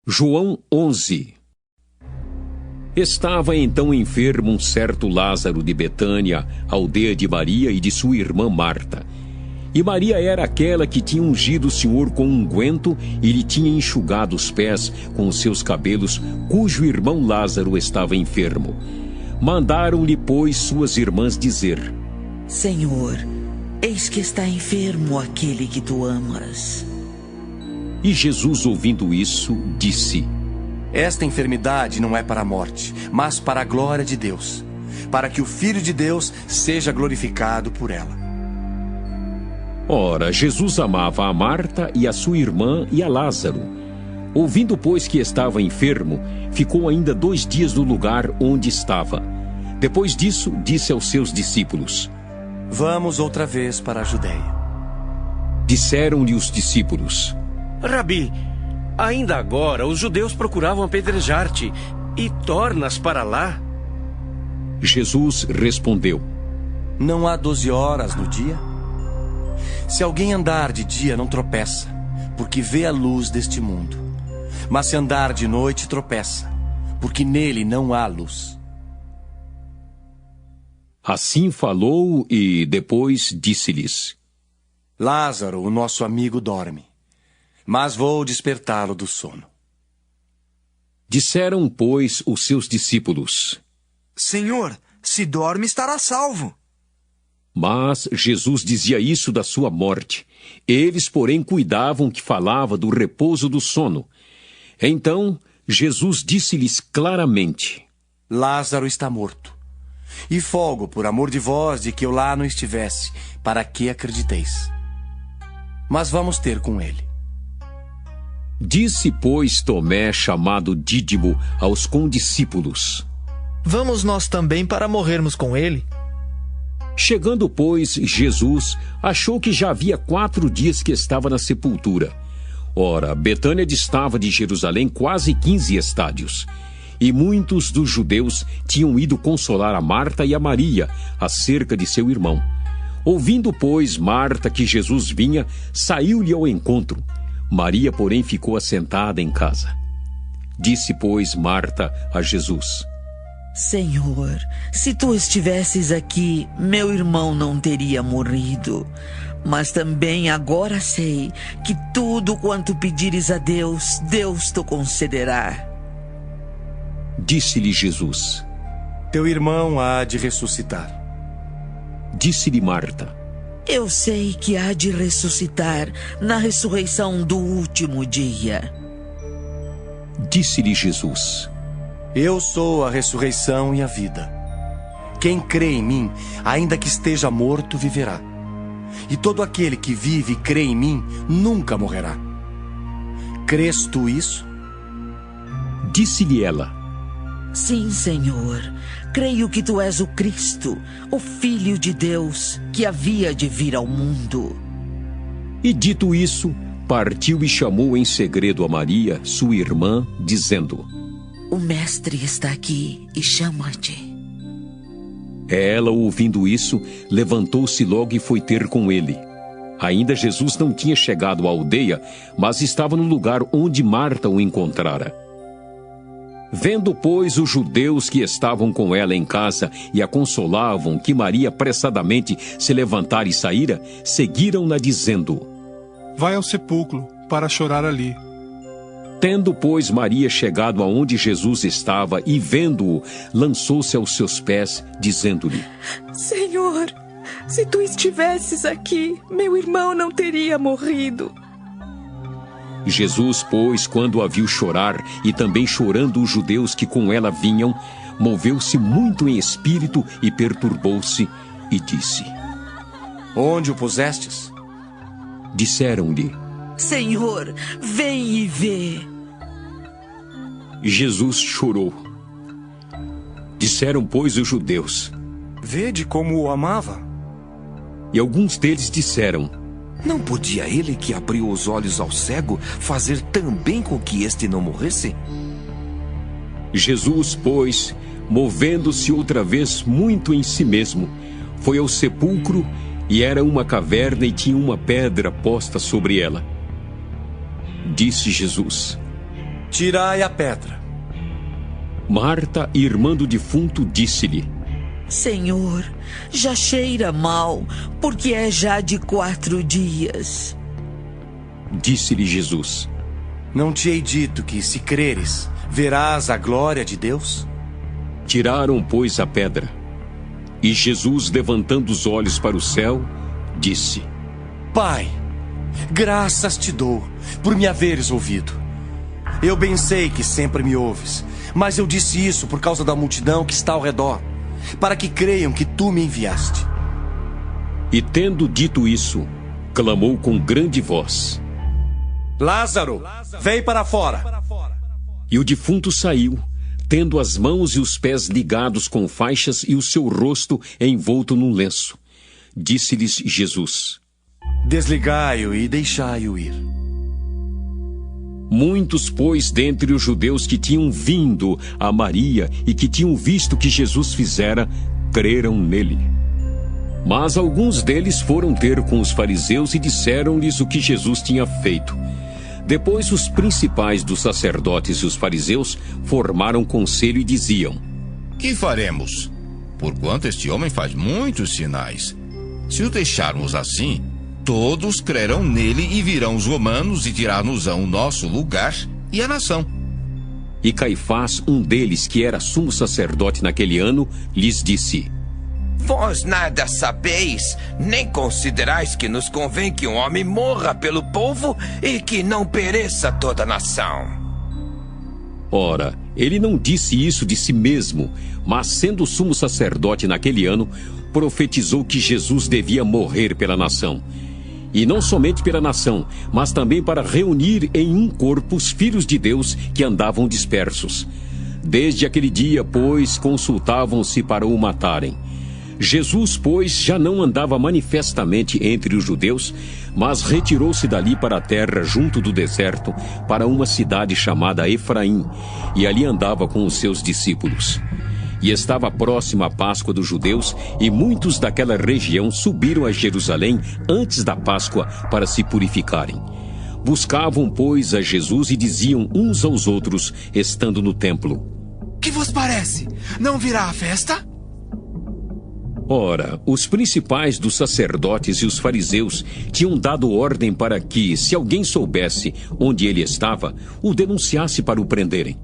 João 11. Estava então enfermo um certo Lázaro de Betânia, aldeia de Maria e de sua irmã Marta. E Maria era aquela que tinha ungido o Senhor com unguento e lhe tinha enxugado os pés com os seus cabelos, cujo irmão Lázaro estava enfermo. Mandaram-lhe, pois, suas irmãs dizer: Senhor, eis que está enfermo aquele que tu amas. E Jesus, ouvindo isso, disse: Esta enfermidade não é para a morte, mas para a glória de Deus, para que o Filho de Deus seja glorificado por ela. Ora, Jesus amava a Marta e a sua irmã e a Lázaro. Ouvindo, pois, que estava enfermo, ficou ainda 2 dias no lugar onde estava. Depois disso, disse aos seus discípulos: Vamos outra vez para a Judeia. Disseram-lhe os discípulos: Rabi, ainda agora os judeus procuravam apedrejar-te, e tornas para lá? Jesus respondeu: Não há 12 horas no dia? Se alguém andar de dia, não tropeça, porque vê a luz deste mundo. Mas se andar de noite, tropeça, porque nele não há luz. Assim falou e depois disse-lhes: Lázaro, o nosso amigo, dorme, mas vou despertá-lo do sono. Disseram, pois, os seus discípulos: Senhor, se dorme, estará salvo. Mas Jesus dizia isso da sua morte. Eles, porém, cuidavam que falava do repouso do sono. Então, Jesus disse-lhes claramente: Lázaro está morto. E folgo por amor de vós de que eu lá não estivesse, para que acrediteis. Mas vamos ter com ele. Disse, pois, Tomé, chamado Dídimo, aos condiscípulos: Vamos nós também para morrermos com ele? Chegando, pois, Jesus achou que já havia 4 dias que estava na sepultura. Ora, Betânia distava de Jerusalém quase 15 estádios. E muitos dos judeus tinham ido consolar a Marta e a Maria acerca de seu irmão. Ouvindo, pois, Marta que Jesus vinha, saiu-lhe ao encontro. Maria, porém, ficou assentada em casa. Disse, pois, Marta a Jesus: Senhor, se tu estivesses aqui, meu irmão não teria morrido. Mas também agora sei que tudo quanto pedires a Deus, Deus te concederá. Disse-lhe Jesus: Teu irmão há de ressuscitar. Disse-lhe Marta: Eu sei que há de ressuscitar na ressurreição do último dia. Disse-lhe Jesus: Eu sou a ressurreição e a vida. Quem crê em mim, ainda que esteja morto, viverá. E todo aquele que vive e crê em mim, nunca morrerá. Crês tu isso? Disse-lhe ela: Sim, Senhor. Creio que tu és o Cristo, o Filho de Deus, que havia de vir ao mundo. E dito isso, partiu e chamou em segredo a Maria, sua irmã, dizendo: O Mestre está aqui e chama-te. Ela, ouvindo isso, levantou-se logo e foi ter com ele. Ainda Jesus não tinha chegado à aldeia, mas estava no lugar onde Marta o encontrara. Vendo, pois, os judeus que estavam com ela em casa e a consolavam que Maria apressadamente se levantara e saíra, seguiram-na dizendo: Vai ao sepulcro para chorar ali. Tendo, pois, Maria chegado aonde Jesus estava e vendo-o, lançou-se aos seus pés, dizendo-lhe: Senhor, se tu estivesses aqui, meu irmão não teria morrido. Jesus, pois, quando a viu chorar, e também chorando os judeus que com ela vinham, moveu-se muito em espírito e perturbou-se, e disse: Onde o pusestes? Disseram-lhe: Senhor, vem e vê. Jesus chorou. Disseram, pois, os judeus: Vede como o amava. E alguns deles disseram: Não podia ele que abriu os olhos ao cego fazer também com que este não morresse? Jesus, pois, movendo-se outra vez muito em si mesmo, foi ao sepulcro, e era uma caverna e tinha uma pedra posta sobre ela. Disse Jesus: Tirai a pedra. Marta, irmã do defunto, disse-lhe: Senhor, já cheira mal, porque é já de 4 dias. Disse-lhe Jesus: Não te hei dito que, se creres, verás a glória de Deus? Tiraram, pois, a pedra. E Jesus, levantando os olhos para o céu, disse: Pai, graças te dou por me haveres ouvido. Eu bem sei que sempre me ouves, mas eu disse isso por causa da multidão que está ao redor, para que creiam que tu me enviaste. E tendo dito isso, clamou com grande voz: Lázaro, vem para fora. E o defunto saiu, tendo as mãos e os pés ligados com faixas e o seu rosto envolto num lenço. Disse-lhes Jesus: Desligai-o e deixai-o ir. Muitos, pois, dentre os judeus que tinham vindo a Maria e que tinham visto o que Jesus fizera, creram nele. Mas alguns deles foram ter com os fariseus e disseram-lhes o que Jesus tinha feito. Depois os principais dos sacerdotes e os fariseus formaram conselho e diziam: Que faremos? Porquanto este homem faz muitos sinais. Se o deixarmos assim, todos crerão nele e virão os romanos e tirar-nos-ão o nosso lugar e a nação. E Caifás, um deles, que era sumo sacerdote naquele ano, lhes disse: Vós nada sabeis, nem considerais que nos convém que um homem morra pelo povo e que não pereça toda a nação. Ora, ele não disse isso de si mesmo, mas sendo sumo sacerdote naquele ano, profetizou que Jesus devia morrer pela nação. E não somente pela nação, mas também para reunir em um corpo os filhos de Deus que andavam dispersos. Desde aquele dia, pois, consultavam-se para o matarem. Jesus, pois, já não andava manifestamente entre os judeus, mas retirou-se dali para a terra junto do deserto, para uma cidade chamada Efraim, e ali andava com os seus discípulos. E estava próxima a Páscoa dos judeus, e muitos daquela região subiram a Jerusalém antes da Páscoa para se purificarem. Buscavam, pois, a Jesus e diziam uns aos outros, estando no templo: Que vos parece? Não virá a festa? Ora, os principais dos sacerdotes e os fariseus tinham dado ordem para que, se alguém soubesse onde ele estava, o denunciasse para o prenderem.